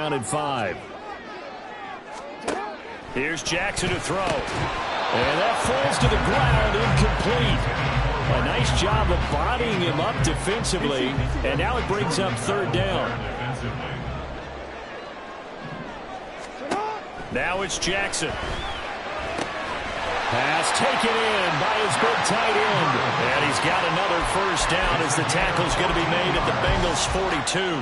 down at 5. Here's Jackson to throw. And that falls to the ground, incomplete. A nice job of bodying him up defensively, and now it brings up 3rd down. Now it's Jackson. Pass taken in by his big tight end. And he's got another 1st down as the tackle's going to be made at the Bengals' 42.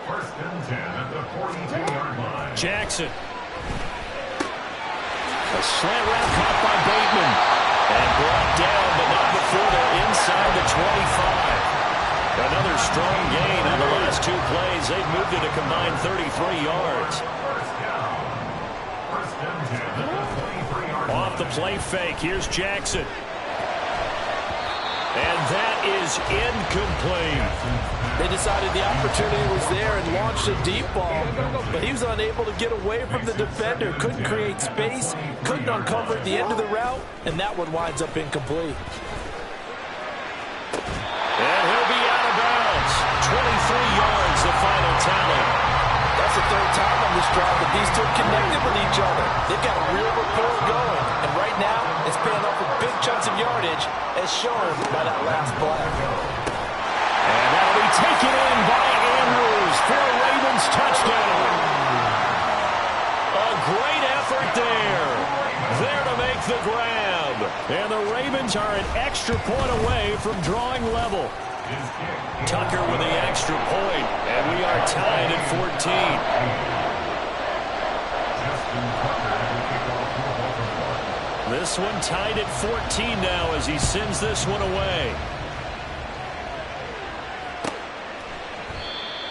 First and 10 at the 42-yard line. Jackson. A slant route caught by Bateman. And brought down, but not before they're inside the 25. Another strong gain on the last 2 plays. They've moved it a combined 33 yards. Off the play fake, here's Jackson. And that is incomplete. They decided the opportunity was there and launched a deep ball, but he was unable to get away from the defender, couldn't create space, couldn't uncover at the end of the route, and that one winds up incomplete. And he'll be out of bounds. 23 yards, the final tally. That's the 3rd time on this drive that these two are connected with each other. They've got a real rapport going, and right now it's paying off with big chunks of yardage, as shown by that last play. And that'll be taken in by Andrews for a Ravens touchdown. A great effort there. There to make the grab. And the Ravens are an extra point away from drawing level. Tucker with the extra point, and we are tied at 14. This one tied at 14 now as he sends this one away.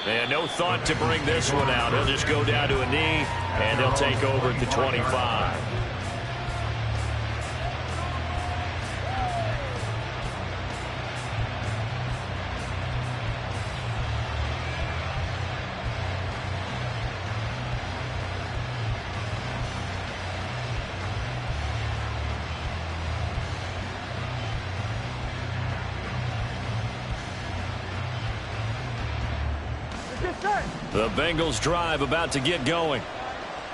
And no thought to bring this one out. He'll just go down to a knee, and they'll take over at the 25. The Bengals drive about to get going.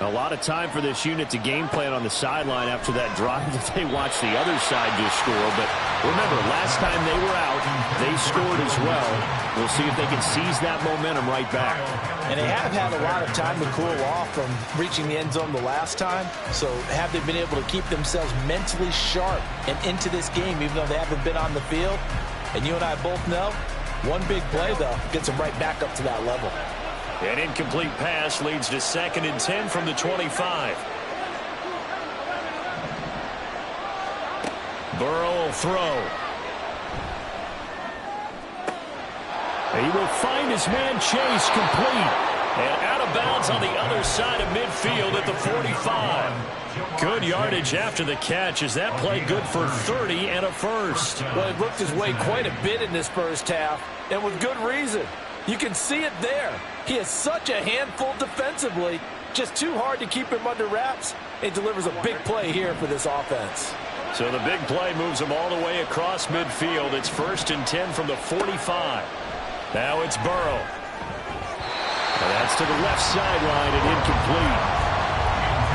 A lot of time for this unit to game plan on the sideline after that drive that they watched the other side just score. But remember, last time they were out, they scored as well. We'll see if they can seize that momentum right back. And they have had a lot of time to cool off from reaching the end zone the last time. So have they been able to keep themselves mentally sharp and into this game, even though they haven't been on the field? And you and I both know, one big play, though, gets them right back up to that level. An incomplete pass leads to 2nd and 10 from the 25. Burrow will throw. He will find his man Chase complete. And out of bounds on the other side of midfield at the 45. Good yardage after the catch. Is that play good for 30 and a first? Well, he worked his way quite a bit in this first half, and with good reason. You can see it there. He is such a handful defensively. Just too hard to keep him under wraps. It delivers a big play here for this offense. So the big play moves him all the way across midfield. It's 1st and 10 from the 45. Now it's Burrow. And that's to the left sideline and incomplete.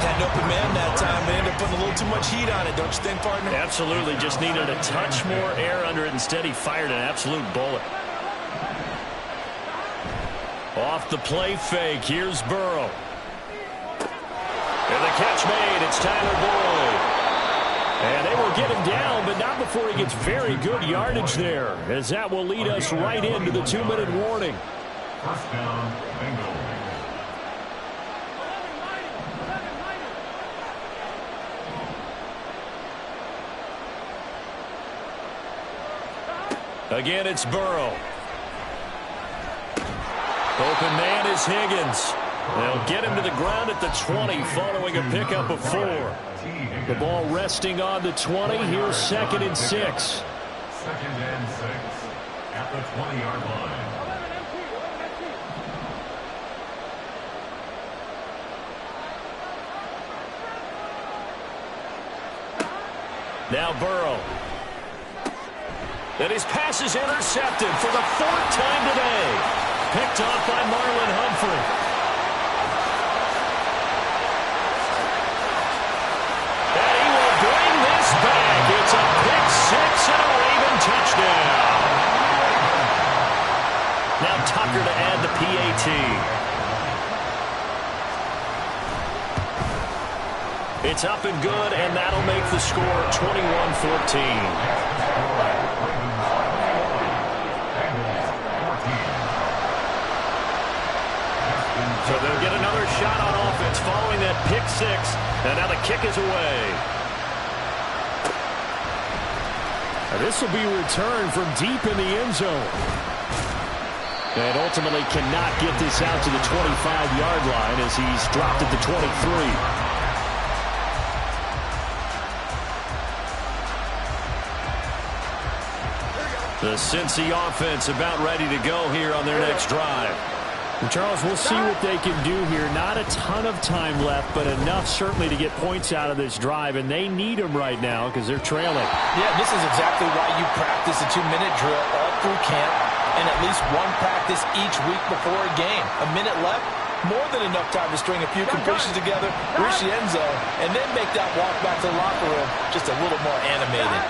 Had an open man that time. They ended up putting a little too much heat on it, don't you think, partner? Absolutely. Just needed a touch more air under it. Instead, he fired an absolute bullet. Off the play fake, here's Burrow. And the catch made, it's Tyler Boyd. And they will get him down, but not before he gets very good yardage there, as that will lead us right into the 2-minute warning. First down, Bengals. Again, it's Burrow. Open man is Higgins. They'll get him to the ground at the 20 following a pickup of 4. The ball resting on the 20. Here's 2nd and 6. 2nd and 6 at the 20-yard line. Now Burrow. And his pass is intercepted for the 4th time today. picked off by Marlon Humphrey. And he will bring this back. It's a pick six and a Raven touchdown. Now Tucker to add the PAT. It's up and good, and that'll make the score 21-14. So they'll get another shot on offense following that pick six, and now the kick is away. This will be returned from deep in the end zone. And ultimately cannot get this out to the 25-yard line as he's dropped at the 23. The Cincy offense about ready to go here on their next drive. And Charles, we'll see what they can do here. Not a ton of time left, but enough certainly to get points out of this drive, and they need them right now because they're trailing. Yeah, this is exactly why you practice a 2-minute drill all through camp and at least one practice each week before a game. A minute left, more than enough time to string a few completions together, reach the end zone, and then make that walk back to the locker room just a little more animated.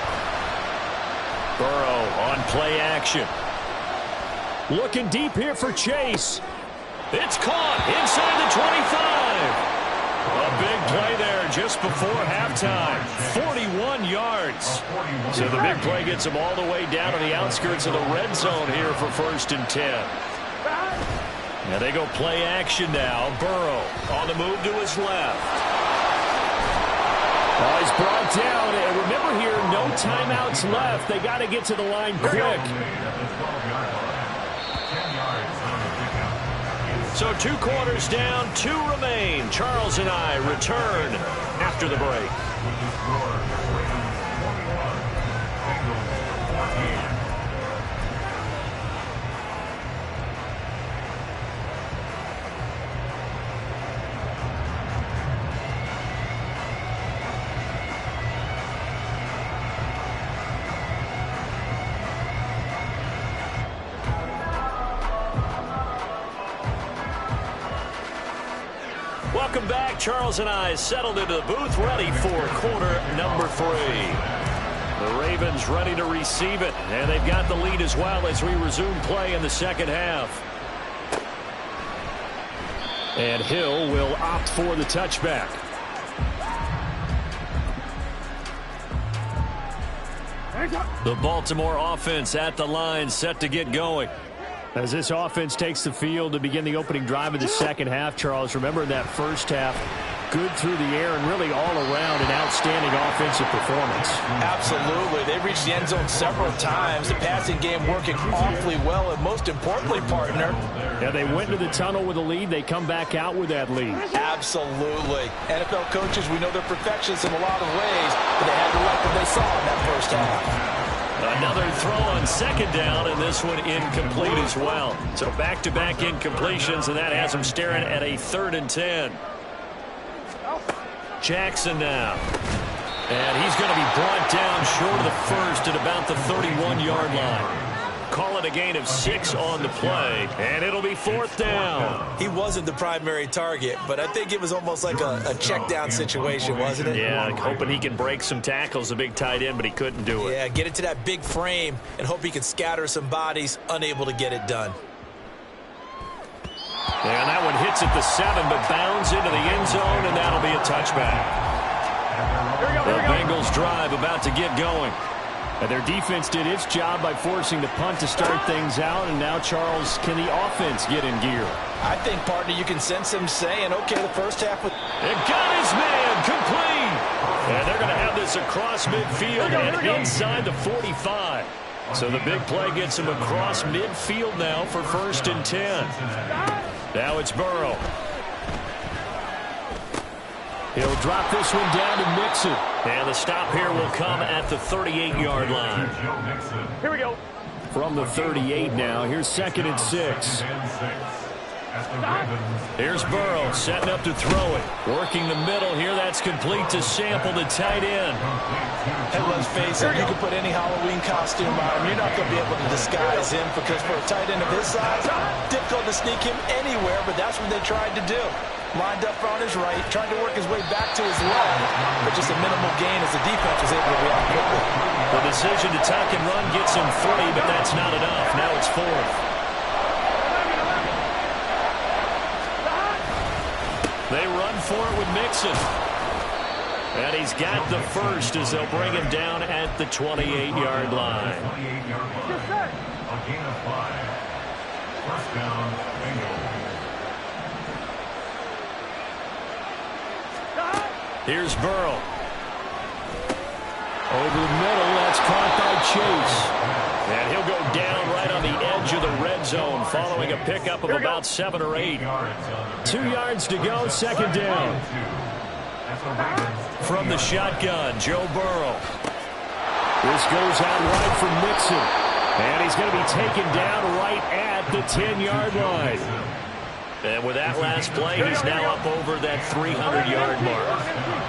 Burrow on play action. Looking deep here for Chase. It's caught inside the 25. A big play there just before halftime. 41 yards. So the big play gets them all the way down to the outskirts of the red zone here for 1st and 10. Now they go play action now. Burrow on the move to his left. Oh, he's brought down. And remember here, no timeouts left. They got to get to the line quick. So 2 quarters down, 2 remain. Charles and I return after the break. Welcome back. Charles and I settled into the booth, ready for quarter number 3. The Ravens ready to receive it, and they've got the lead as well as we resume play in the second half. And Hill will opt for the touchback. The Baltimore offense at the line, set to get going. As this offense takes the field to begin the opening drive of the second half, Charles, remember in that first half, good through the air and really all around an outstanding offensive performance. Absolutely. They reached the end zone several times. The passing game working awfully well, and most importantly, partner. Yeah, they went to the tunnel with a lead. They come back out with that lead. Absolutely. NFL coaches, we know they're perfectionists in a lot of ways, but they had to like what they saw in that first half. Another throw on second down, and this one incomplete as well. So back-to-back incompletions, and that has them staring at a 3rd and 10. Jackson now. And he's going to be brought down short of the first at about the 31-yard line. Call it a gain of 6 on the play, and it'll be 4th down. He wasn't the primary target, but I think it was almost like a check down situation, wasn't it? Yeah, hoping he can break some tackles, a big tight end, but he couldn't do it. Yeah, get into that big frame and hope he can scatter some bodies, unable to get it done. And that one hits at the 7, but bounds into the end zone, and that'll be a touchback. The Bengals drive about to get going. And their defense did its job by forcing the punt to start things out, and now, Charles, can the offense get in gear? I think, partner, you can sense him saying, okay, the first half was... It got his man complete. And they're going to have this across midfield and inside the 45. So the big play gets him across midfield now for 1st and 10. Now it's Burrow. He'll drop this one down to Mixon. And the stop here will come at the 38-yard line. Here we go. From the 38 now, here's 2nd and 6. Here's Burrow setting up to throw it. Working the middle here. That's complete to Sample, the tight end. And let's face it, you can put any Halloween costume on him. You're not going to be able to disguise him because for a tight end of his size, difficult to sneak him anywhere, but that's what they tried to do. Lined up on his right, tried to work his way back to his left, but just a minimal gain as the defense was able to react quickly. The decision to tuck and run gets him 3, but that's not enough. Now it's 4th. They run for it with Mixon. And he's got the first as they'll bring him down at the 28-yard line. 28-yard line. A gain of 5. First down, Bengals. Here's Burrow. Over the middle, that's caught by Chase. And he'll go down right on the edge of the red zone following a pickup of about 7 or 8. 2 yards to go, second down. From the shotgun, Joe Burrow. This goes out right for Mixon. And he's going to be taken down right at the 10-yard line. And with that last play, he's now up over that 300-yard mark.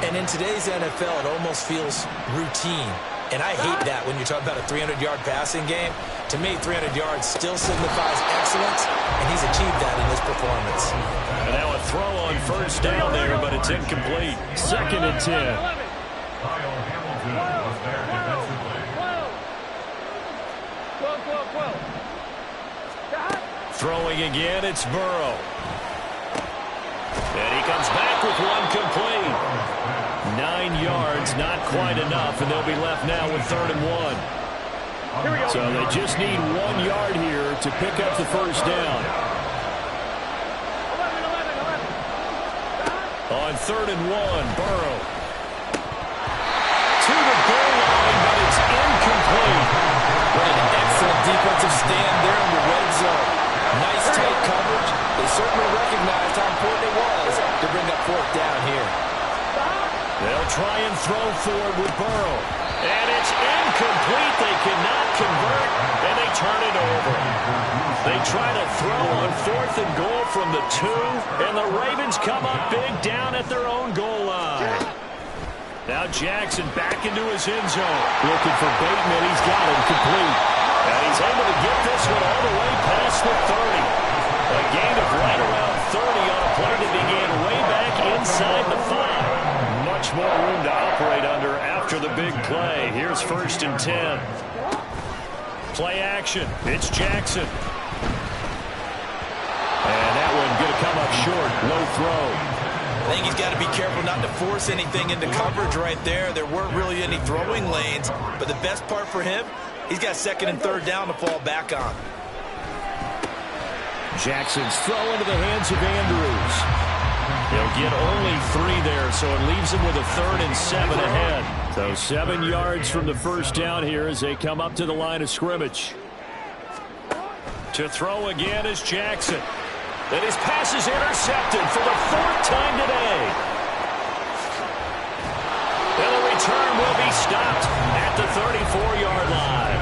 And in today's NFL, it almost feels routine. And I hate that when you talk about a 300-yard passing game. To me, 300 yards still signifies excellence, and he's achieved that in this performance. And now a throw on first down there, but it's incomplete. Second and 10. Kyle Hamilton was there defensively. Throwing again, it's Burrow. And he comes back with one complete. 9 yards, not quite enough, and they'll be left now with 3rd and 1. So they just need 1 yard here to pick up the first down. On 3rd and 1, Burrow. To the goal line, but it's incomplete. What an excellent defensive stand there in the red zone. Nice tight coverage. They certainly recognized how important it was to bring up 4th down here. They'll try and throw forward with Burrow. And it's incomplete. They cannot convert, and they turn it over. They try to throw on 4th and goal from the 2, and the Ravens come up big down at their own goal line. Now Jackson back into his end zone. Looking for Bateman. He's got him complete. And he's able to get this one all the way past the 30. A gain of right around 30 on a play that began way back inside the 5. Much more room to operate under after the big play. Here's 1st and 10. Play action. It's Jackson. And that one going to come up short. Low throw. I think he's got to be careful not to force anything into coverage right there. There weren't really any throwing lanes, but the best part for him, he's got 2nd and 3rd down to fall back on. Jackson's throw into the hands of Andrews. He'll get only 3 there, so it leaves him with a 3rd and 7 ahead. So 7 yards from the first down here as they come up to the line of scrimmage. To throw again is Jackson. And his pass is intercepted for the 4th time today. And the return will be stopped at the 34-yard line.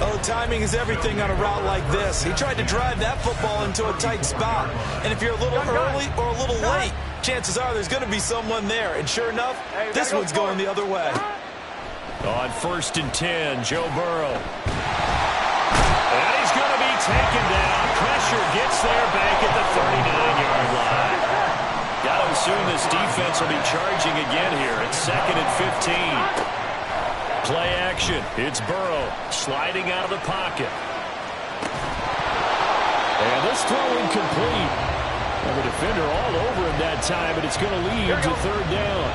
Oh, timing is everything on a route like this. He tried to drive that football into a tight spot. And if you're a little early or a little late, chances are there's going to be someone there. And sure enough, this one's going the other way. On 1st and 10, Joe Burrow. And he's going to be taken down. Pressure gets there back at the 39-yard line. Got to assume this defense will be charging again here. It's 2nd and 15. Play action. It's Burrow sliding out of the pocket. And this throw incomplete. And the defender all over him that time, but it's going to lead to 3rd down.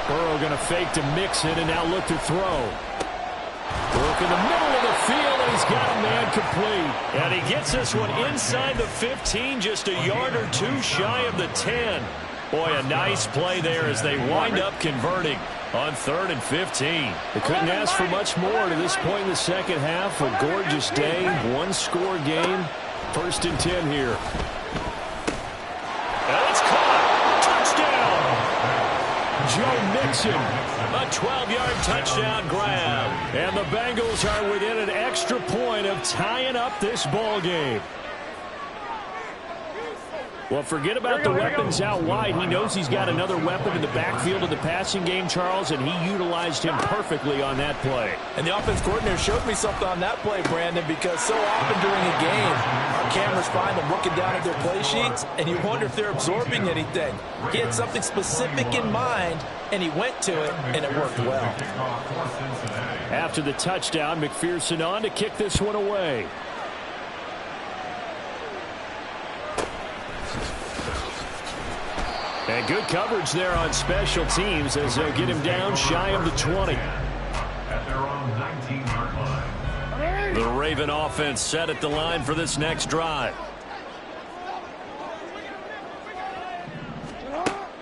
Burrow going to fake to Mixon and now look to throw. Work in the middle of the field, and he's got a man complete. And he gets this one inside the 15, just a yard or 2 shy of the 10. Boy, a nice play there as they wind up converting on 3rd and 15. They couldn't ask for much more to this point in the second half. A gorgeous day, 1-score game. 1st and 10 here. And it's caught. Touchdown. Joe Mixon. A 12-yard touchdown grab. And the Bengals are within an extra point of tying up this ball game. Well, forget about the weapons out wide. He knows he's got another weapon in the backfield of the passing game, Charles, and he utilized him perfectly on that play. And the offense coordinator showed me something on that play, Brandon, because so often during a game, our cameras find them looking down at their play sheets, and you wonder if they're absorbing anything. He had something specific in mind, and he went to it, and it worked well. After the touchdown, McPherson on to kick this one away. And good coverage there on special teams as they'll get him down shy of the 20. At their own 19-yard line. The Raven offense set at the line for this next drive.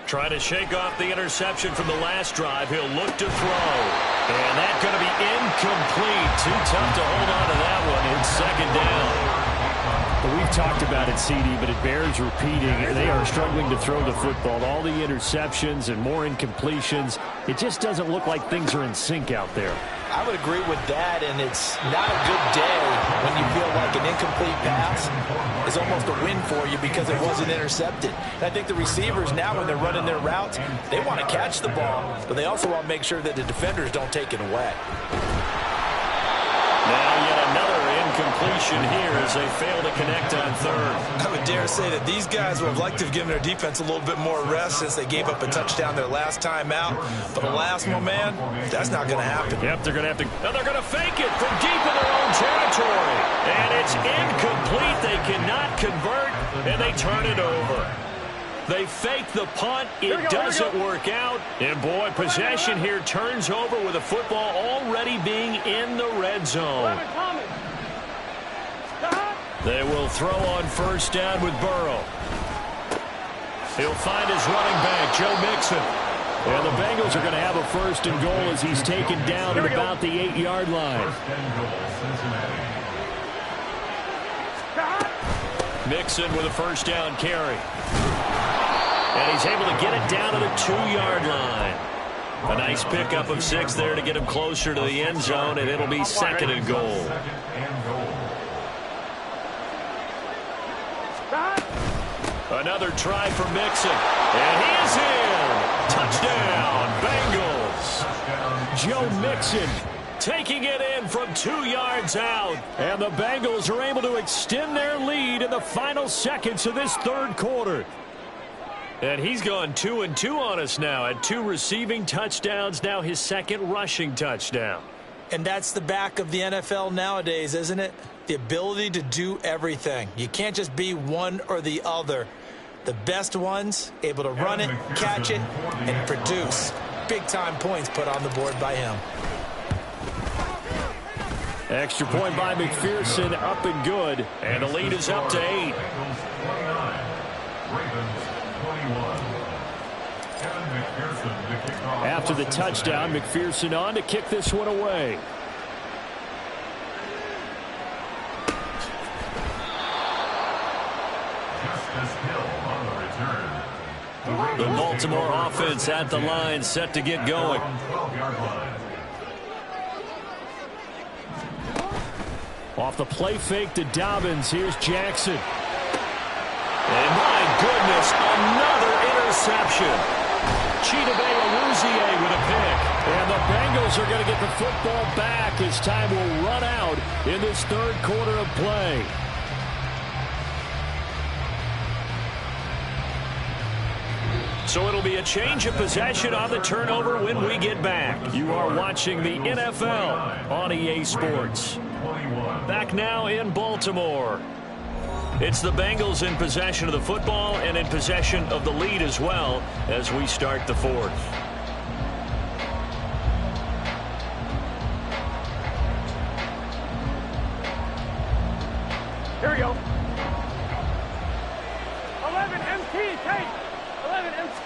Trying to shake off the interception from the last drive. He'll look to throw. And that's going to be incomplete. Too tough to hold on to that one. It's second down. We've talked about it, CD, but it bears repeating. They are struggling to throw the football. All the interceptions and more incompletions. It just doesn't look like things are in sync out there. I would agree with that, and it's not a good day when you feel like an incomplete pass is almost a win for you because it wasn't intercepted. And I think the receivers now, when they're running their routes, they want to catch the ball, but they also want to make sure that the defenders don't take it away. Now yet another incompletion here as they fail to connect on third. I would dare say that these guys would have liked to have given their defense a little bit more rest since they gave up a touchdown their last time out. But the last one, man, that's not going to happen. Yep, they're going to have to. No, they're going to fake it from deep in their own territory. And it's incomplete. They cannot convert, and they turn it over. They fake the punt. It doesn't work out. And, boy, possession here turns over with the football already being in the red zone. They will throw on first down with Burrow. He'll find his running back, Joe Mixon. And the Bengals are going to have a first and goal as he's taken down at about the 8-yard line. Mixon with a first down carry. And he's able to get it down to the 2-yard line. A nice pickup of 6 there to get him closer to the end zone, and it'll be second and goal. Another try for Mixon. And he is in. Touchdown, Bengals. Joe Mixon taking it in from 2 yards out. And the Bengals are able to extend their lead in the final seconds of this third quarter. And he's gone 2-2 on us now at 2 receiving touchdowns, now his second rushing touchdown. And that's the back of the NFL nowadays, isn't it? The ability to do everything. You can't just be one or the other. The best ones able to run it, catch it, and produce. Big-time points put on the board by him. Extra point by McPherson, up and good. And the lead is up to 8. After the touchdown, McPherson on to kick this one away. The Baltimore offense at the line, set to get going. Off the play fake to Dobbins, here's Jackson. And my goodness, another interception. Chidobe Awuzie with a pick. And the Bengals are going to get the football back as time will run out in this third quarter of play. So it'll be a change of possession on the turnover when we get back. You are watching the NFL on EA Sports. Back now in Baltimore. It's the Bengals in possession of the football and in possession of the lead as well as we start the fourth. Here we go. 11 MT, take. 11 MT.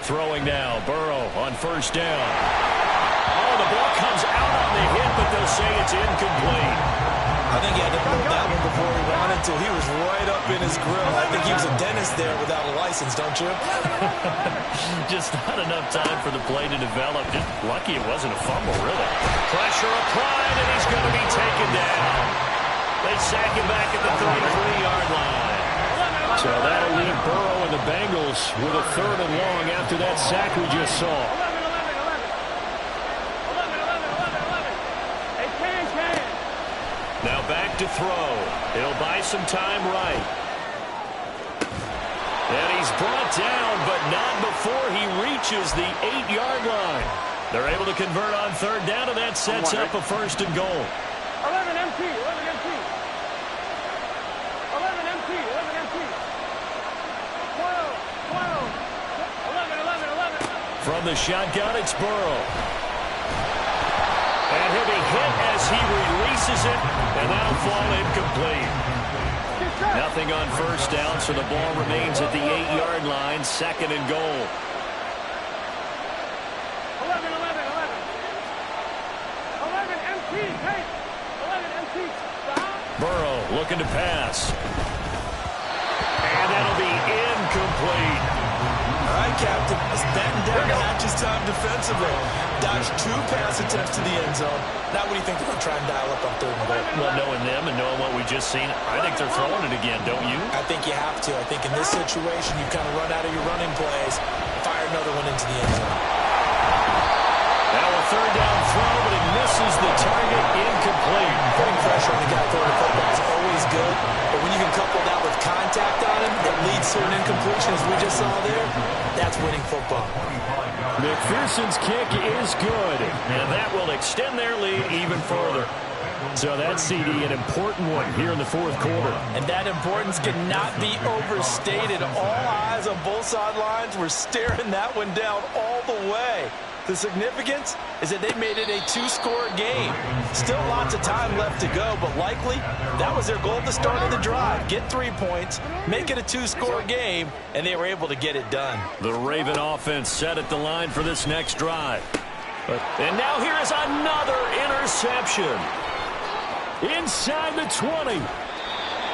Throwing now, Burrow on first down. Oh, the ball comes out on the hit, but they'll say it's incomplete. I think he had to hold that one before he wanted to. He was right up in his grill. I think he was a dentist there without a license, don't you? Just not enough time for the play to develop. Just lucky it wasn't a fumble, really. Pressure applied, and he's going to be taken down. They sack him back at the 33-yard line. So that'll leave Burrow and the Bengals with a 3rd and long after that sack we just saw. 11. Now back to throw. He'll buy some time right. And he's brought down, but not before he reaches the 8-yard line. They're able to convert on 3rd down, and that sets up a 1st and goal. 11 MT, 11 MT. 11 MT, 11 MT. 12, 11. From the shotgun, it's Burrow. And he'll be hit as he releases it, and that'll fall incomplete. Nothing on 1st down, so the ball remains at the 8-yard line, 2nd and goal. 11 MT, hey. 11 MT. Burrow looking to pass. And that'll be incomplete. All right, Captain. Let's batten down the hatches time defensively. Dodged 2 pass attempts to the end zone. Now what do you think they're going to try and dial up on 3rd and goal? Well, knowing them and knowing what we just seen, I think they're throwing it again, don't you? I think you have to. I think in this situation, you kind of run out of your running plays, fire another one into the end zone. Now a 3rd down throw, but it misses the target, incomplete. Putting pressure on the guy throwing the football is always good, but when you can couple that with contact on him that leads to an incompletion, as we just saw there, that's winning football. McPherson's kick is good, and that will extend their lead even further. So that CD, an important one here in the 4th quarter. And that importance cannot be overstated. All eyes on both sidelines were staring that one down all the way. The significance is that they made it a 2-score game. Still lots of time left to go, but likely that was their goal at the start of the drive. Get 3 points, make it a 2-score game, and they were able to get it done. The Raven offense set at the line for this next drive. And now here is another interception. Inside the 20.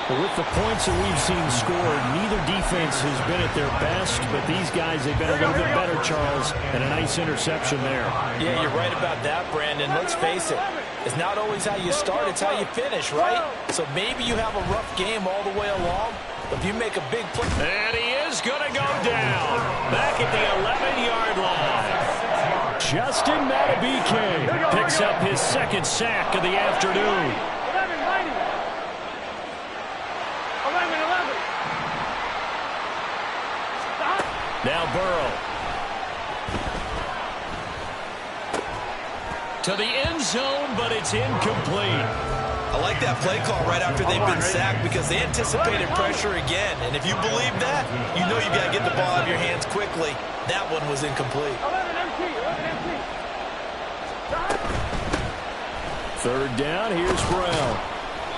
With the points that we've seen scored, neither defense has been at their best, but these guys, they've been a little bit better, Charles, and a nice interception there. Yeah, you're right about that, Brandon. Let's face it. It's not always how you start, it's how you finish, right? So maybe you have a rough game all the way along, but if you make a big play. And he is going to go down. Back at the 11-yard line. Justin Matabike picks up his 2nd sack of the afternoon. 11. Now Burrow. To the end zone, but it's incomplete. I like that play call right after they've been sacked because they anticipated pressure again. And if you believe that, you know you got to get the ball out of your hands quickly. That one was incomplete. 11 MT. 3rd down, here's Brown.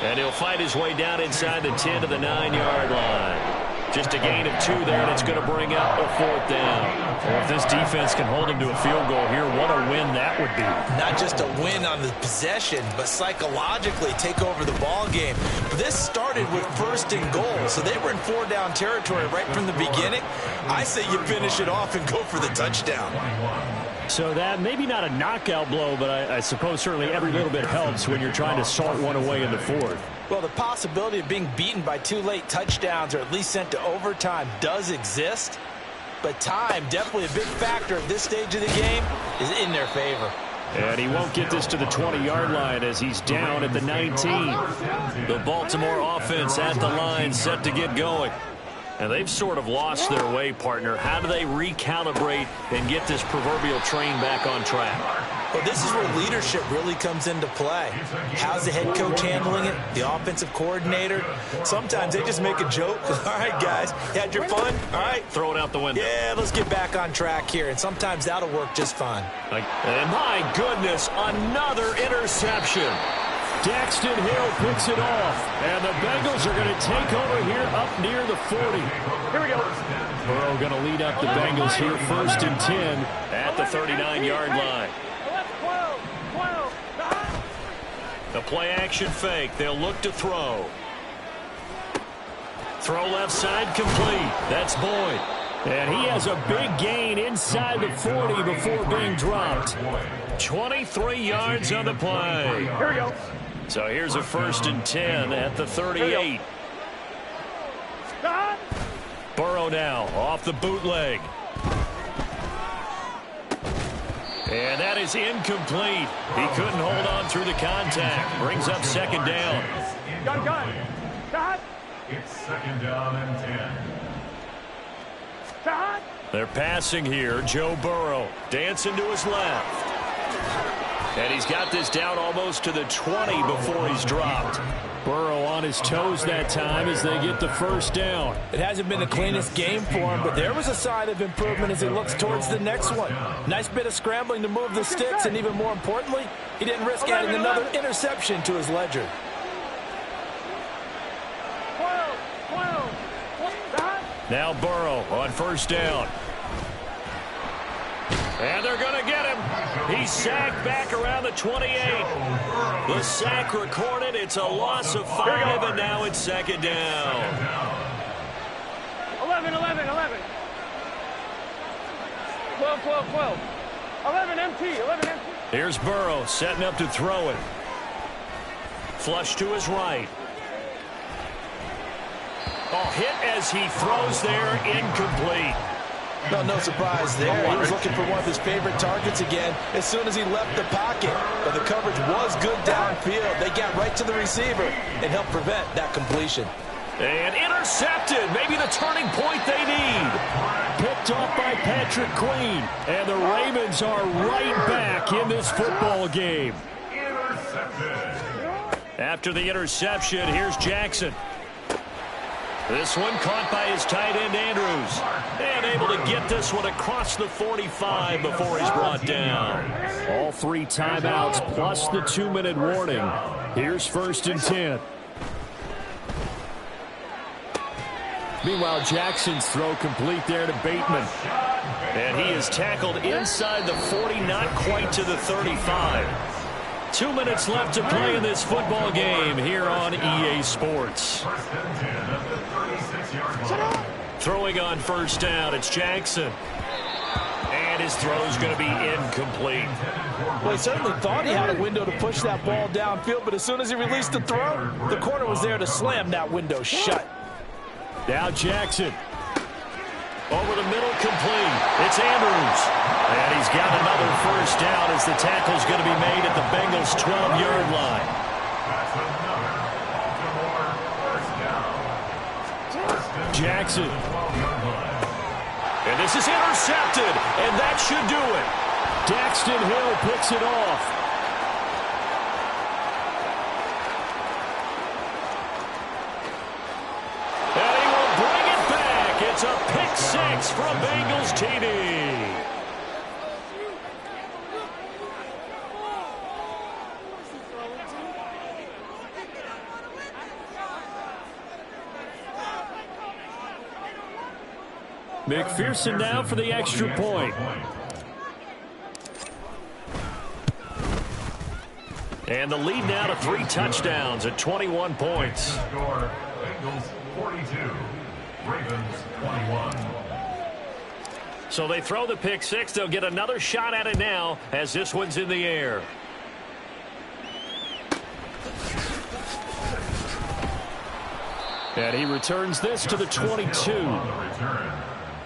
And he'll fight his way down inside the 10 to the 9-yard line. Just a gain of 2 there, and it's going to bring up a 4th down. Well, if this defense can hold him to a field goal here, what a win that would be. Not just a win on the possession, but psychologically take over the ball game. But this started with 1st and goal, so they were in 4-down territory right from the beginning. I say you finish it off and go for the touchdown. So that, maybe not a knockout blow, but I suppose certainly every little bit helps when you're trying to salt one away in the 4th. Well, the possibility of being beaten by 2 late touchdowns or at least sent to overtime does exist. But time, definitely a big factor at this stage of the game, is in their favor. And he won't get this to the 20-yard line as he's down at the 19. The Baltimore offense at the line, set to get going. And they've sort of lost their way, partner. How do they recalibrate and get this proverbial train back on track? Well, this is where leadership really comes into play. How's the head coach handling it? The offensive coordinator? Sometimes they just make a joke. All right, guys, you had your fun? All right. Throw it out the window. Yeah, let's get back on track here. And sometimes that'll work just fine. And my goodness, another interception. Daxton Hill picks it off, and the Bengals are going to take over here up near the 40. Here we go. Burrow going to lead up the Bengals here 1st and 10 at the 39-yard line. 12. The play action fake. They'll look to throw. Throw left side complete. That's Boyd. And he has a big gain inside the 40 before being dropped. 23 yards on the play. Here we go. So here's a 1st and 10 at the 38. Stop. throw now off the bootleg. And that is incomplete. He couldn't hold on through the contact. Brings up second down. Gun. Shot. It's second down and 10. Shot. They're passing here. Joe Burrow dancing to his left. And he's got this down almost to the 20 before he's dropped. Burrow on his toes that time as they get the first down. It hasn't been the cleanest game for him, but there was a sign of improvement as he looks towards the next one. Nice bit of scrambling to move the sticks, and even more importantly, he didn't risk adding another interception to his ledger. 12. Shot. Now Burrow on first down. And they're going to get him. He's sacked back around the 28. The sack recorded. It's a loss of 5, and now it's second down. 11. 12. 11 empty. Here's Burrow setting up to throw it. Flush to his right. Oh, hit as he throws there, incomplete. No surprise there. He was looking for one of his favorite targets again as soon as he left the pocket. But the coverage was good downfield. They got right to the receiver and helped prevent that completion. And intercepted. Maybe the turning point they need. Picked off by Patrick Queen. And the Ravens are right back in this football game. Intercepted. After the interception, here's Jackson. This one caught by his tight end, Andrews. And able to get this one across the 45 before he's brought down. All 3 timeouts plus the 2-minute warning. Here's first and 10. Meanwhile, Jackson's throw complete there to Bateman. And he is tackled inside the 40, not quite to the 35. 2 minutes left to play in this football game here on EA Sports. First and 10 at the 36-yard line. Throwing on first down, it's Jackson. And his throw's going to be incomplete. Well, he certainly thought he had a window to push that ball downfield, but as soon as he released the throw, the corner was there to slam that window shut. Now Jackson. Over the middle, complete. It's Andrews. And he's got another first down as the tackle's going to be made at the Bengals' 12-yard line. That's another Baltimore first down. First and 10 Jackson. at the 12-yard line. And this is intercepted, and that should do it. Daxton Hill picks it off. And he will bring it back. It's a pick 6 from Bengals TD. McPherson now for the extra point. And the lead now to 3 touchdowns at 21 points. Score, Bengals 42, Ravens 21. So they throw the pick 6. They'll get another shot at it now as this one's in the air. And he returns this to the 22. On the return,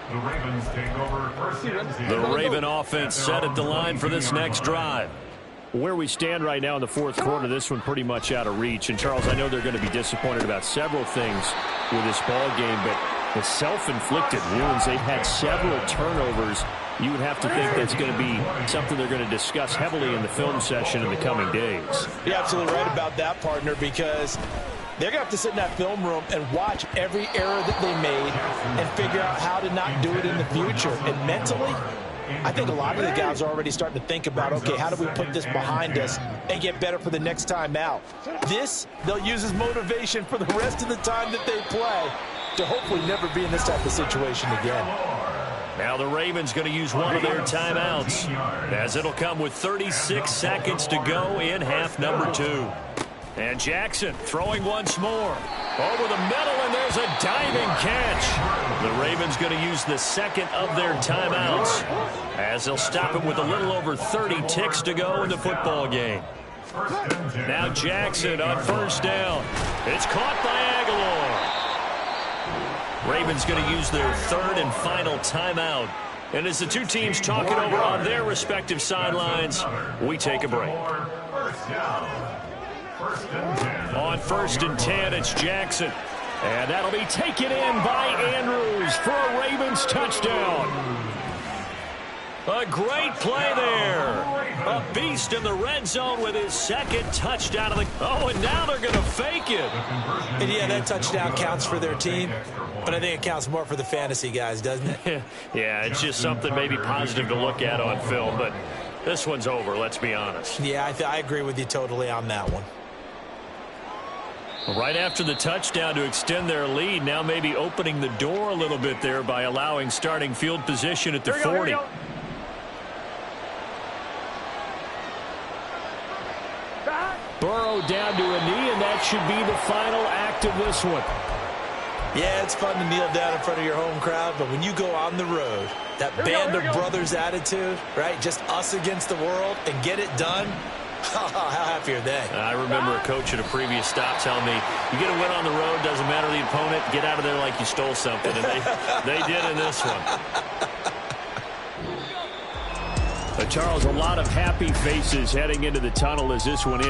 the Ravens take over first and 10. The Raven offense set at the line for this next drive. Where we stand right now in the fourth quarter, this one pretty much out of reach. And, Charles, I know they're going to be disappointed about several things with this ball game, but the self-inflicted wounds, they've had several turnovers. You would have to think that's going to be something they're going to discuss heavily in the film session in the coming days. You're absolutely right about that, partner, because they're going to have to sit in that film room and watch every error that they made and figure out how to not do it in the future. And mentally, I think a lot of the guys are already starting to think about, okay, how do we put this behind us and get better for the next time out? This, they'll use as motivation for the rest of the time that they play to hopefully never be in this type of situation again. Now the Ravens going to use one of their timeouts, as it'll come with 36 seconds to go in half number 2. And Jackson throwing once more. Over the middle, and there's a diving catch. The Ravens going to use the second of their timeouts, as they'll stop it with a little over 30 ticks to go in the football game. Now Jackson on first down. It's caught by Aguilar. Ravens going to use their third and final timeout. And as the two teams talk it over on their respective sidelines, we take a break. On 1st and 10, it's Jackson. And that'll be taken in by Andrews for a Ravens touchdown. A great play there. A beast in the red zone with his second touchdown of the... Oh, and now they're going to fake it. And yeah, that touchdown counts for their team, but I think it counts more for the fantasy guys, doesn't it? Yeah, it's just something maybe positive to look at on film, but this one's over, let's be honest. Yeah, I agree with you totally on that one. Right after the touchdown to extend their lead, now maybe opening the door a little bit there by allowing starting field position at the 40. Burrow down to a knee, and that should be the final act of this one. Yeah, it's fun to kneel down in front of your home crowd, but when you go on the road, that band of brothers attitude, right, just us against the world, and get it done, how happy are they? I remember a coach at a previous stop telling me, you get a win on the road, doesn't matter the opponent, get out of there like you stole something, and they did in this one. Charles, a lot of happy faces heading into the tunnel as this one ends.